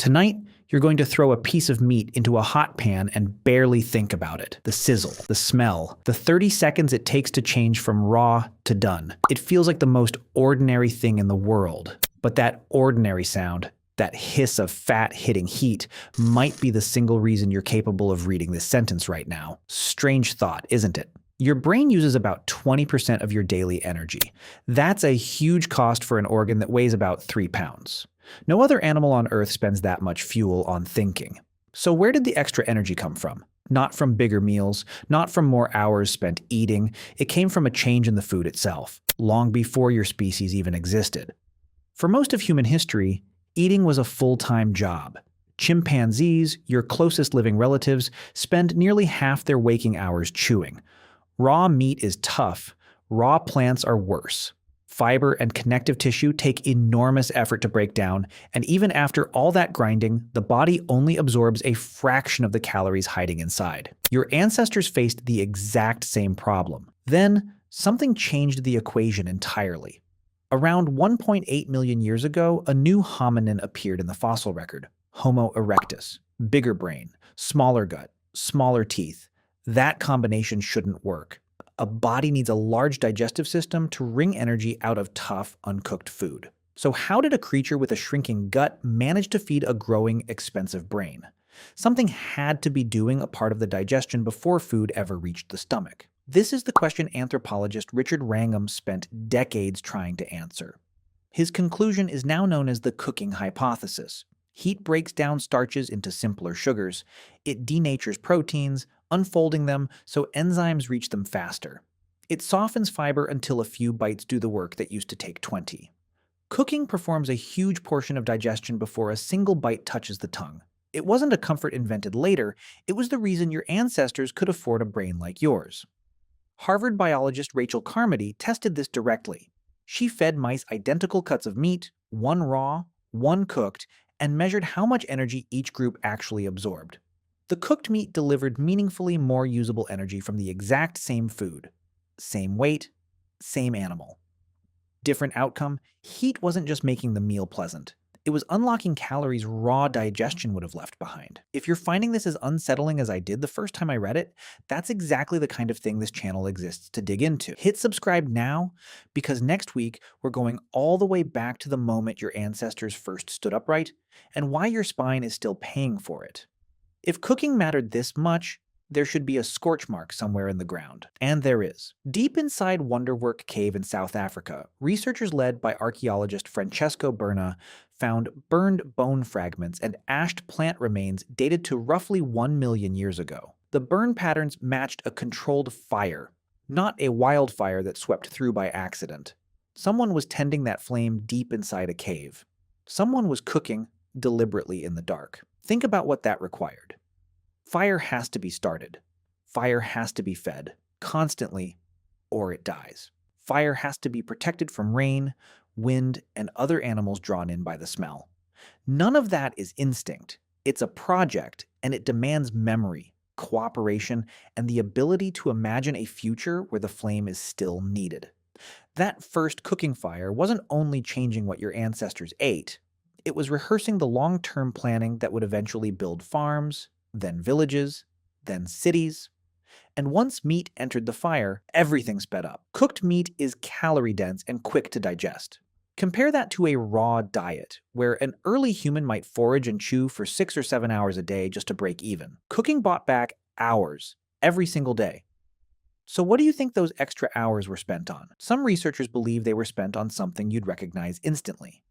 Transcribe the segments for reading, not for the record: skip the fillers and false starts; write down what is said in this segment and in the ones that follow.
Tonight, you're going to throw a piece of meat into a hot pan and barely think about it. The sizzle, the smell, the 30 seconds it takes to change from raw to done. It feels like the most ordinary thing in the world. But that ordinary sound, that hiss of fat hitting heat, might be the single reason you're capable of reading this sentence right now. Strange thought, isn't it? Your brain uses about 20% of your daily energy. That's a huge cost for an organ that weighs about 3 pounds. No other animal on Earth spends that much fuel on thinking. So where did the extra energy come from? Not from bigger meals, not from more hours spent eating. It came from a change in the food itself, long before your species even existed. For most of human history, eating was a full-time job. Chimpanzees, your closest living relatives, spend nearly half their waking hours chewing. Raw meat is tough. Raw plants are worse. Fiber and connective tissue take enormous effort to break down, and even after all that grinding, the body only absorbs a fraction of the calories hiding inside. Your ancestors faced the exact same problem. Then, something changed the equation entirely. Around 1.8 million years ago, a new hominin appeared in the fossil record, Homo erectus. Bigger brain, smaller gut, smaller teeth. That combination shouldn't work. A body needs a large digestive system to wring energy out of tough, uncooked food. So how did a creature with a shrinking gut manage to feed a growing, expensive brain? Something had to be doing a part of the digestion before food ever reached the stomach. This is the question anthropologist Richard Wrangham spent decades trying to answer. His conclusion is now known as the cooking hypothesis. Heat breaks down starches into simpler sugars. It denatures proteins, unfolding them so enzymes reach them faster. It softens fiber until a few bites do the work that used to take 20. Cooking performs a huge portion of digestion before a single bite touches the tongue. It wasn't a comfort invented later, it was the reason your ancestors could afford a brain like yours. Harvard biologist Rachel Carmody tested this directly. She fed mice identical cuts of meat, one raw, one cooked, and measured how much energy each group actually absorbed. The cooked meat delivered meaningfully more usable energy from the exact same food. Same weight, same animal. Different outcome, heat wasn't just making the meal pleasant. It was unlocking calories raw digestion would have left behind. If you're finding this as unsettling as I did the first time I read it, that's exactly the kind of thing this channel exists to dig into. Hit subscribe now, because next week we're going all the way back to the moment your ancestors first stood upright, and why your spine is still paying for it. If cooking mattered this much, there should be a scorch mark somewhere in the ground. And there is. Deep inside Wonderwork Cave in South Africa, researchers led by archaeologist Francesco Berna found burned bone fragments and ashed plant remains dated to roughly 1 million years ago. The burn patterns matched a controlled fire, not a wildfire that swept through by accident. Someone was tending that flame deep inside a cave. Someone was cooking deliberately in the dark. Think about what that required. Fire has to be started. Fire has to be fed, constantly, or it dies. Fire has to be protected from rain, wind, and other animals drawn in by the smell. None of that is instinct. It's a project, and it demands memory, cooperation, and the ability to imagine a future where the flame is still needed. That first cooking fire wasn't only changing what your ancestors ate, it was rehearsing the long-term planning that would eventually build farms, then villages, then cities. And once meat entered the fire, everything sped up. Cooked meat is calorie-dense and quick to digest. Compare that to a raw diet, where an early human might forage and chew for 6 or 7 hours a day just to break even. Cooking bought back hours, every single day. So what do you think those extra hours were spent on? Some researchers believe they were spent on something you'd recognize instantly.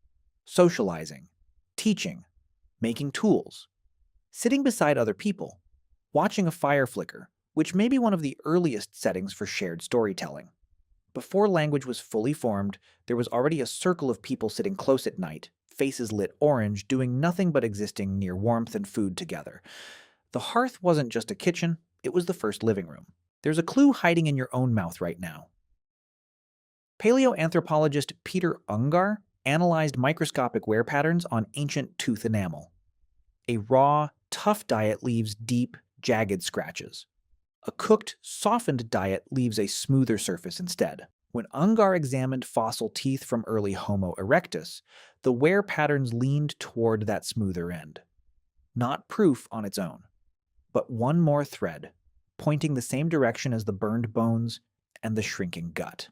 Socializing, teaching, making tools, sitting beside other people, watching a fire flicker, which may be one of the earliest settings for shared storytelling. Before language was fully formed, there was already a circle of people sitting close at night, faces lit orange, doing nothing but existing near warmth and food together. The hearth wasn't just a kitchen, it was the first living room. There's a clue hiding in your own mouth right now. Paleoanthropologist Peter Ungar analyzed microscopic wear patterns on ancient tooth enamel. A raw, tough diet leaves deep, jagged scratches. A cooked, softened diet leaves a smoother surface instead. When Ungar examined fossil teeth from early Homo erectus, The wear patterns leaned toward that smoother end. Not proof on its own, but one more thread, pointing the same direction as the burned bones and the shrinking gut.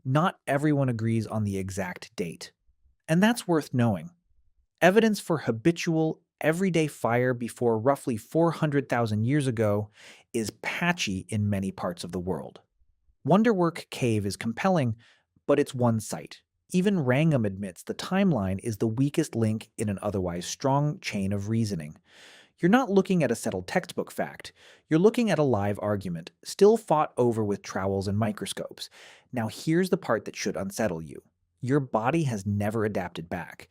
Not everyone agrees on the exact date, and that's worth knowing. Evidence for habitual, everyday fire before roughly 400,000 years ago is patchy in many parts of the world. Wonderwork Cave is compelling, but it's one site. Even Wrangham admits the timeline is the weakest link in an otherwise strong chain of reasoning. You're not looking at a settled textbook fact. You're looking at a live argument, still fought over with trowels and microscopes. Now, here's the part that should unsettle you. Your body has never adapted back.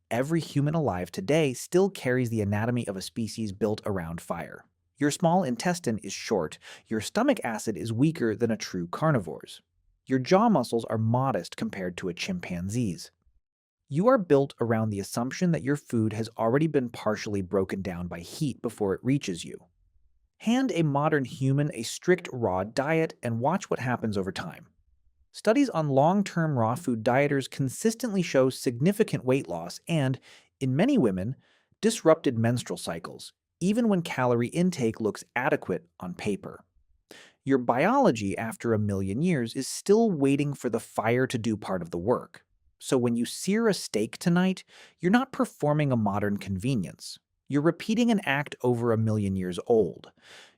Every human alive today still carries the anatomy of a species built around fire. Your small intestine is short. Your stomach acid is weaker than a true carnivore's. Your jaw muscles are modest compared to a chimpanzee's. You are built around the assumption that your food has already been partially broken down by heat before it reaches you. Hand a modern human a strict raw diet and watch what happens over time. Studies on long-term raw food dieters consistently show significant weight loss and, in many women, disrupted menstrual cycles, even when calorie intake looks adequate on paper. Your biology, after a million years, is still waiting for the fire to do part of the work. So when you sear a steak tonight, you're not performing a modern convenience. You're repeating an act over a million years old.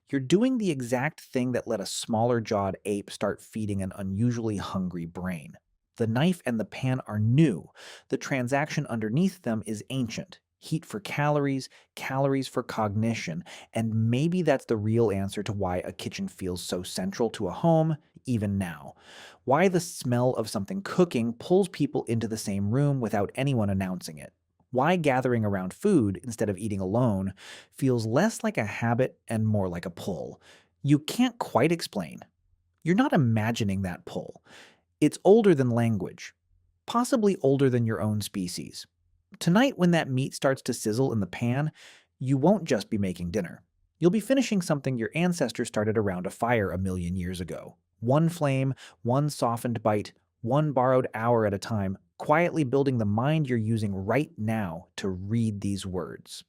You're doing the exact thing that let a smaller-jawed ape start feeding an unusually hungry brain. The knife and the pan are new. The transaction underneath them is ancient. Heat for calories, calories for cognition, and maybe that's the real answer to why a kitchen feels so central to a home, even now. Why the smell of something cooking pulls people into the same room without anyone announcing it. Why gathering around food instead of eating alone feels less like a habit and more like a pull. You can't quite explain. You're not imagining that pull. It's older than language, possibly older than your own species. Tonight, when that meat starts to sizzle in the pan, you won't just be making dinner. You'll be finishing something your ancestors started around a fire a million years ago. One flame, one softened bite, one borrowed hour at a time, quietly building the mind you're using right now to read these words.